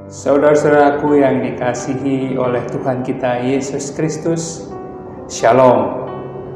Saudara-saudaraku yang dikasihi oleh Tuhan kita Yesus Kristus, Shalom.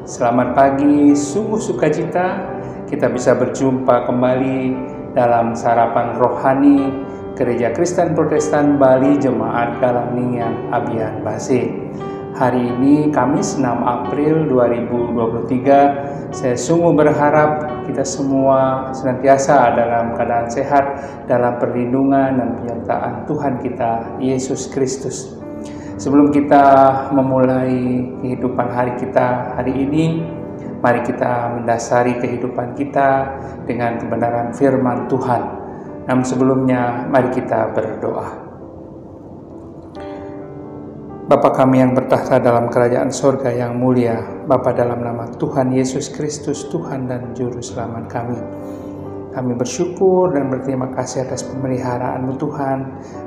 Selamat pagi, sungguh sukacita kita bisa berjumpa kembali dalam sarapan rohani Gereja Kristen Protestan Bali Jemaat Galangningan Abian Base. Hari ini Kamis 6 April 2023, saya sungguh berharap kita semua senantiasa dalam keadaan sehat, dalam perlindungan dan penyertaan Tuhan kita Yesus Kristus. Sebelum kita memulai kehidupan hari kita hari ini, mari kita mendasari kehidupan kita dengan kebenaran firman Tuhan. Namun sebelumnya, mari kita berdoa. Bapa kami yang bertahta dalam kerajaan sorga yang mulia, Bapa dalam nama Tuhan Yesus Kristus, Tuhan dan Juru Selamat kami bersyukur dan berterima kasih atas pemeliharaan-Mu Tuhan,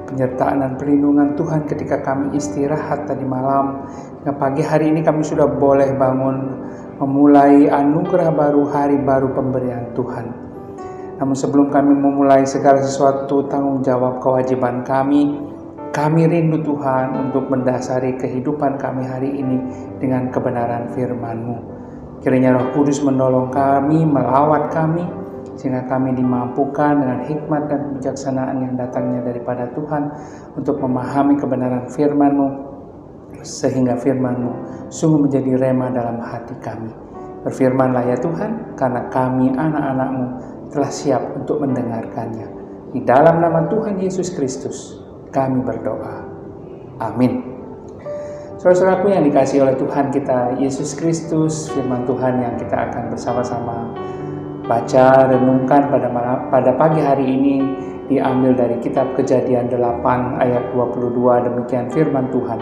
penyertaan dan perlindungan Tuhan ketika kami istirahat tadi malam. Hingga pagi hari ini kami sudah boleh bangun memulai anugerah baru, hari baru pemberian Tuhan. Namun sebelum kami memulai segala sesuatu tanggung jawab kewajiban kami rindu Tuhan untuk mendasari kehidupan kami hari ini dengan kebenaran firman-Mu. Kiranya Roh Kudus menolong kami, melawat kami, sehingga kami dimampukan dengan hikmat dan kebijaksanaan yang datangnya daripada Tuhan untuk memahami kebenaran firman-Mu, sehingga firman-Mu sungguh menjadi rema dalam hati kami. Berfirmanlah ya Tuhan, karena kami anak-anak-Mu telah siap untuk mendengarkannya. Di dalam nama Tuhan Yesus Kristus kami berdoa. Amin. Saudara-saudaraku yang dikasihi oleh Tuhan kita Yesus Kristus, firman Tuhan yang kita akan bersama-sama baca, renungkan pada pagi hari ini diambil dari kitab Kejadian 8 ayat 22, demikian firman Tuhan.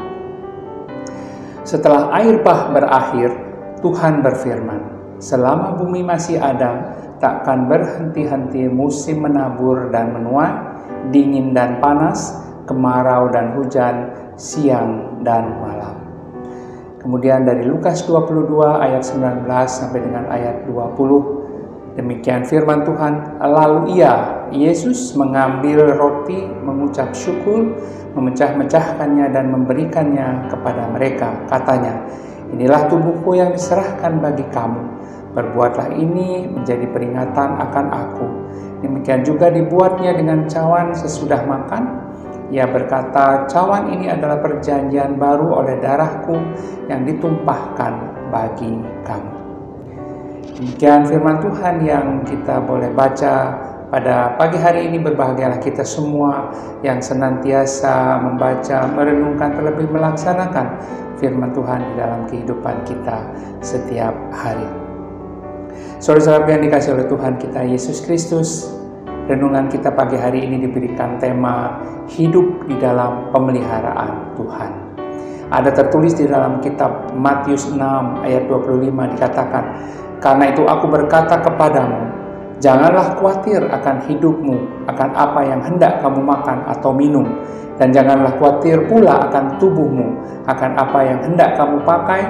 Setelah air bah berakhir, Tuhan berfirman, selama bumi masih ada, takkan berhenti-henti musim menabur dan menuai, dingin dan panas, kemarau dan hujan, siang dan malam. Kemudian dari Lukas 22 ayat 19 sampai dengan ayat 20, demikian firman Tuhan. Lalu Yesus mengambil roti, mengucap syukur, memecah-mecahkannya dan memberikannya kepada mereka. Katanya, inilah tubuhku yang diserahkan bagi kamu. Perbuatlah ini menjadi peringatan akan aku. Demikian juga dibuatnya dengan cawan sesudah makan. Ia berkata, cawan ini adalah perjanjian baru oleh darahku yang ditumpahkan bagi kamu. Demikian firman Tuhan yang kita boleh baca pada pagi hari ini. Berbahagialah kita semua yang senantiasa membaca, merenungkan, terlebih melaksanakan firman Tuhan di dalam kehidupan kita setiap hari. Saudara-saudara yang dikasihi oleh Tuhan kita Yesus Kristus, renungan kita pagi hari ini diberikan tema hidup di dalam pemeliharaan Tuhan. Ada tertulis di dalam kitab Matius 6 ayat 25 dikatakan, karena itu aku berkata kepadamu, janganlah khawatir akan hidupmu, akan apa yang hendak kamu makan atau minum, dan janganlah khawatir pula akan tubuhmu, akan apa yang hendak kamu pakai.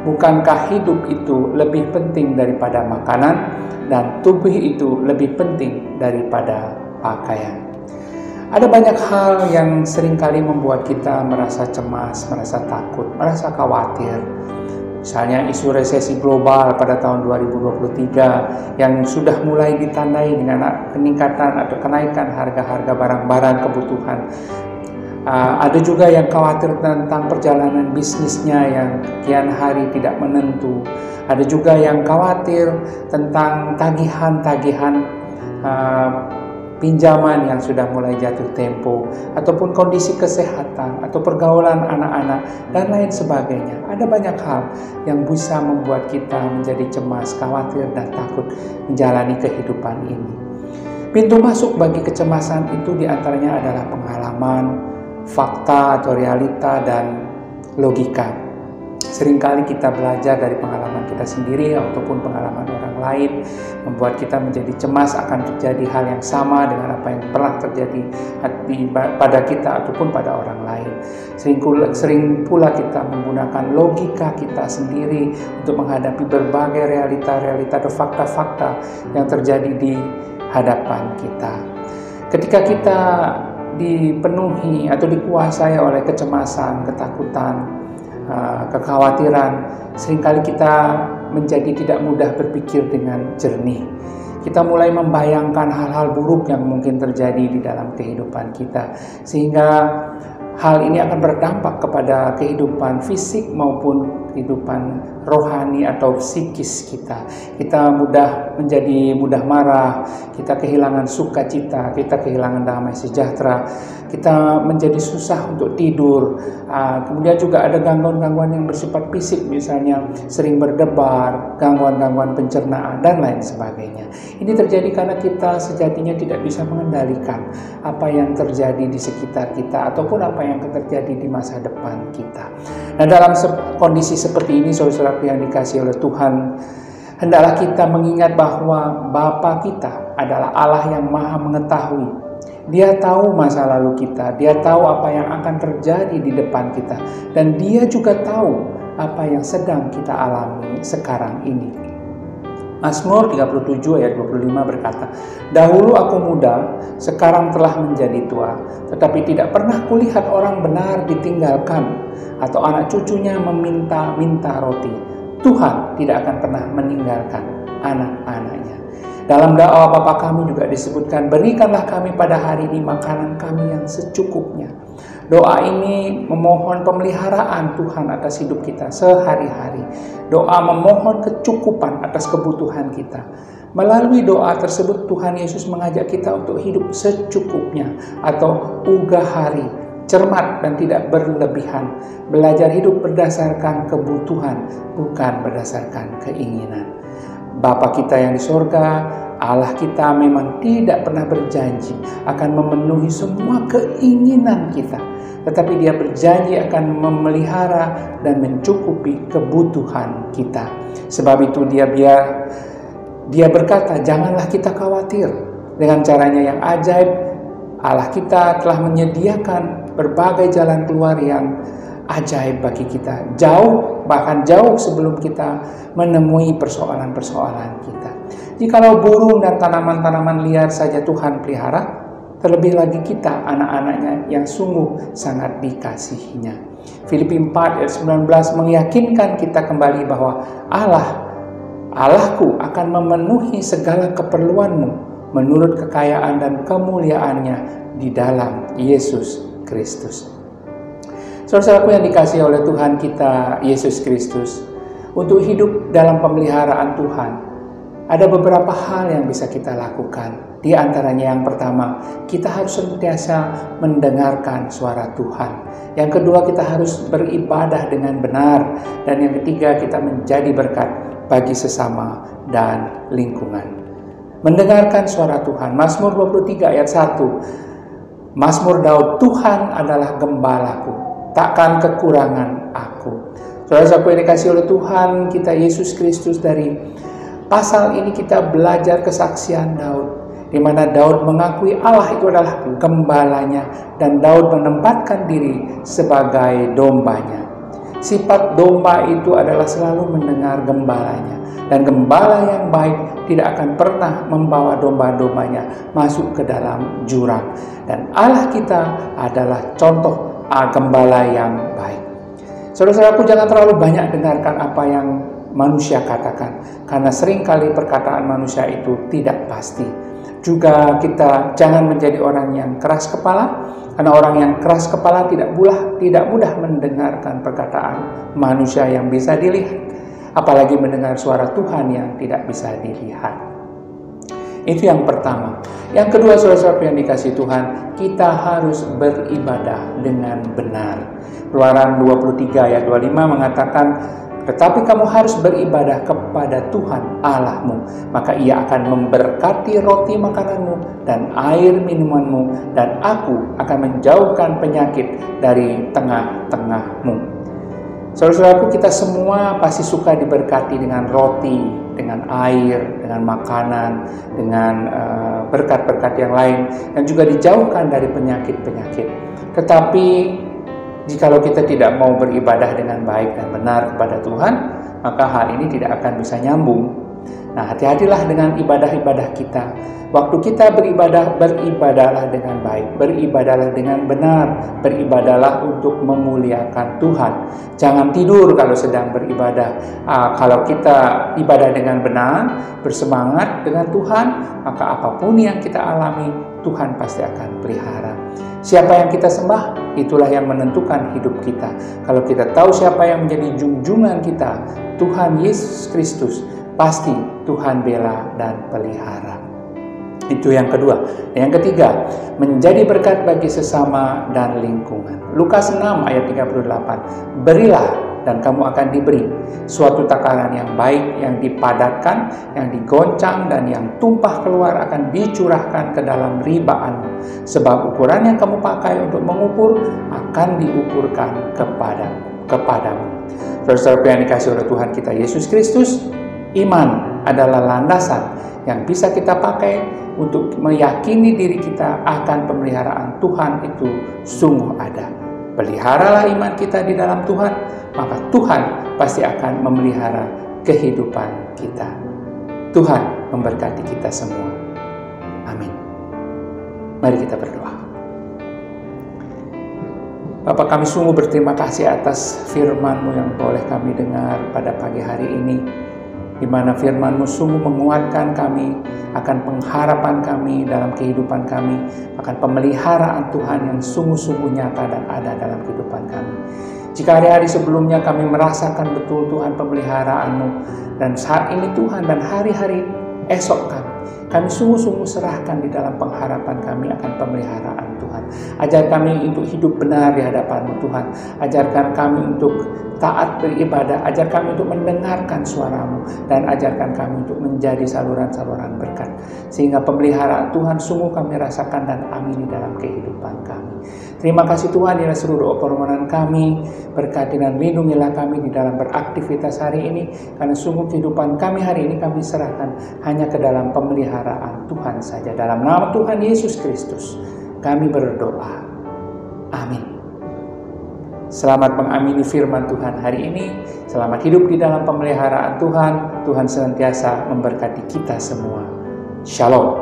Bukankah hidup itu lebih penting daripada makanan, dan tubuh itu lebih penting daripada pakaian? Ada banyak hal yang seringkali membuat kita merasa cemas, merasa takut, merasa khawatir. Misalnya isu resesi global pada tahun 2023 yang sudah mulai ditandai dengan peningkatan atau kenaikan harga-harga barang-barang kebutuhan. Ada juga yang khawatir tentang perjalanan bisnisnya yang kian hari tidak menentu. Ada juga yang khawatir tentang tagihan-tagihan pinjaman yang sudah mulai jatuh tempo, ataupun kondisi kesehatan, atau pergaulan anak-anak, dan lain sebagainya. Ada banyak hal yang bisa membuat kita menjadi cemas, khawatir, dan takut menjalani kehidupan ini. Pintu masuk bagi kecemasan itu diantaranya adalah pengalaman, fakta atau realita, dan logika. Seringkali kita belajar dari pengalaman kita sendiri ataupun pengalaman orang lain, membuat kita menjadi cemas akan terjadi hal yang sama dengan apa yang pernah terjadi pada kita ataupun pada orang lain. Sering pula kita menggunakan logika kita sendiri untuk menghadapi berbagai realita-realita atau fakta-fakta yang terjadi di hadapan kita. Ketika kita dipenuhi atau dikuasai oleh kecemasan, ketakutan, kekhawatiran, seringkali kita menjadi tidak mudah berpikir dengan jernih. Kita mulai membayangkan hal-hal buruk yang mungkin terjadi di dalam kehidupan kita, sehingga hal ini akan berdampak kepada kehidupan fisik maupun kehidupan rohani atau psikis kita. Kita menjadi mudah marah, kita kehilangan sukacita, kita kehilangan damai sejahtera, kita menjadi susah untuk tidur. Kemudian juga ada gangguan-gangguan yang bersifat fisik, misalnya sering berdebar, gangguan-gangguan pencernaan, dan lain sebagainya. Ini terjadi karena kita sejatinya tidak bisa mengendalikan apa yang terjadi di sekitar kita ataupun apa yang akan terjadi di masa depan kita. Nah, dalam kondisi seperti ini, saudara-saudaraku yang dikasihi oleh Tuhan, hendaklah kita mengingat bahwa Bapa kita adalah Allah yang Maha Mengetahui. Dia tahu masa lalu kita, Dia tahu apa yang akan terjadi di depan kita, dan Dia juga tahu apa yang sedang kita alami sekarang ini. Mazmur 37 ayat 25 berkata, "Dahulu aku muda, sekarang telah menjadi tua, tetapi tidak pernah kulihat orang benar ditinggalkan, atau anak cucunya meminta-minta roti. Tuhan tidak akan pernah meninggalkan anak-anaknya." Dalam doa Bapa kami juga disebutkan, "Berikanlah kami pada hari ini makanan kami yang secukupnya." Doa ini memohon pemeliharaan Tuhan atas hidup kita sehari-hari. Doa memohon kecukupan atas kebutuhan kita. Melalui doa tersebut Tuhan Yesus mengajak kita untuk hidup secukupnya atau ugahari, cermat dan tidak berlebihan. Belajar hidup berdasarkan kebutuhan, bukan berdasarkan keinginan. Bapa kita yang di sorga, Allah kita memang tidak pernah berjanji akan memenuhi semua keinginan kita, tetapi Dia berjanji akan memelihara dan mencukupi kebutuhan kita. Sebab itu Dia berkata, janganlah kita khawatir. Dengan caranya yang ajaib, Allah kita telah menyediakan berbagai jalan keluar yang ajaib bagi kita, bahkan jauh sebelum kita menemui persoalan-persoalan kita. Jikalau burung dan tanaman-tanaman liar saja Tuhan pelihara, terlebih lagi kita, anak-anaknya yang sungguh sangat dikasihinya. Filipi 4 ayat 19 meyakinkan kita kembali bahwa Allahku akan memenuhi segala keperluanmu menurut kekayaan dan kemuliaannya di dalam Yesus Kristus. Saudara-saudaraku yang dikasihi oleh Tuhan kita Yesus Kristus, untuk hidup dalam pemeliharaan Tuhan, ada beberapa hal yang bisa kita lakukan. Di antaranya yang pertama, kita harus senantiasa mendengarkan suara Tuhan. Yang kedua, kita harus beribadah dengan benar. Dan yang ketiga, kita menjadi berkat bagi sesama dan lingkungan. Mendengarkan suara Tuhan. Mazmur 23 ayat 1. Mazmur Daud, Tuhan adalah gembalaku, takkan kekurangan aku. Saudara-saudaraku yang dikasihi oleh Tuhan kita Yesus Kristus, dari pasal ini kita belajar kesaksian Daud, di mana Daud mengakui Allah itu adalah gembalanya dan Daud menempatkan diri sebagai dombanya. Sifat domba itu adalah selalu mendengar gembalanya, dan gembala yang baik tidak akan pernah membawa domba-dombanya masuk ke dalam jurang. Dan Allah kita adalah contoh gembala yang baik. Saudara-saudaraku, jangan terlalu banyak dengarkan apa yang manusia katakan, karena seringkali perkataan manusia itu tidak pasti. Juga kita jangan menjadi orang yang keras kepala, karena orang yang keras kepala tidak mudah mendengarkan perkataan manusia yang bisa dilihat, apalagi mendengar suara Tuhan yang tidak bisa dilihat. Itu yang pertama. Yang kedua, saudara-saudara yang dikasihi Tuhan, kita harus beribadah dengan benar. Keluaran 23 ayat 25 mengatakan, "Tetapi kamu harus beribadah kepada Tuhan Allahmu, maka Ia akan memberkati roti makananmu dan air minumanmu, dan Aku akan menjauhkan penyakit dari tengah-tengahmu." Saudara-saudaraku, kita semua pasti suka diberkati dengan roti, dengan air, dengan makanan, dengan berkat-berkat yang lain, dan juga dijauhkan dari penyakit-penyakit. Tetapi jikalau kita tidak mau beribadah dengan baik dan benar kepada Tuhan, maka hal ini tidak akan bisa nyambung. Nah, hati-hatilah dengan ibadah-ibadah kita. Waktu kita beribadah, beribadahlah dengan baik, beribadahlah dengan benar, beribadahlah untuk memuliakan Tuhan. Jangan tidur kalau sedang beribadah. Kalau kita ibadah dengan benar, bersemangat dengan Tuhan, maka apapun yang kita alami, Tuhan pasti akan pelihara. Siapa yang kita sembah, itulah yang menentukan hidup kita. Kalau kita tahu siapa yang menjadi junjungan kita, Tuhan Yesus Kristus, pasti Tuhan bela dan pelihara. Itu yang kedua. Yang ketiga, menjadi berkat bagi sesama dan lingkungan. Lukas 6 ayat 38. Berilah dan kamu akan diberi suatu takaran yang baik, yang dipadatkan, yang digoncang, dan yang tumpah keluar akan dicurahkan ke dalam ribaanmu. Sebab ukuran yang kamu pakai untuk mengukur akan diukurkan kepadamu. Saudara-saudara yang dikasihi oleh Tuhan kita Yesus Kristus, iman adalah landasan yang bisa kita pakai untuk meyakini diri kita akan pemeliharaan Tuhan itu sungguh ada. Peliharalah iman kita di dalam Tuhan, maka Tuhan pasti akan memelihara kehidupan kita. Tuhan memberkati kita semua. Amin. Mari kita berdoa. Bapa, kami sungguh berterima kasih atas firman-Mu yang boleh kami dengar pada pagi hari ini, di mana firman-Mu sungguh menguatkan kami akan pengharapan kami dalam kehidupan kami, akan pemeliharaan Tuhan yang sungguh-sungguh nyata dan ada dalam kehidupan kami. Jika hari-hari sebelumnya kami merasakan betul Tuhan pemeliharaan-Mu, dan saat ini Tuhan dan hari-hari esok kami sungguh-sungguh serahkan di dalam pengharapan kami akan pemeliharaan Tuhan. Ajar kami untuk hidup benar di hadapan-Mu Tuhan. Ajarkan kami untuk taat beribadah, ajar kami untuk mendengarkan suara-Mu, dan ajarkan kami untuk menjadi saluran-saluran berkat, sehingga pemeliharaan Tuhan sungguh kami rasakan dan amini dalam kehidupan kami. Terima kasih Tuhan, inilah seluruh permohonan kami, berkati dan lindungilah kami di dalam beraktivitas hari ini, karena sungguh kehidupan kami hari ini kami serahkan hanya ke dalam pemeliharaan Tuhan saja. Dalam nama Tuhan Yesus Kristus kami berdoa. Amin. Selamat mengamini firman Tuhan hari ini. Selamat hidup di dalam pemeliharaan Tuhan. Tuhan senantiasa memberkati kita semua. Shalom.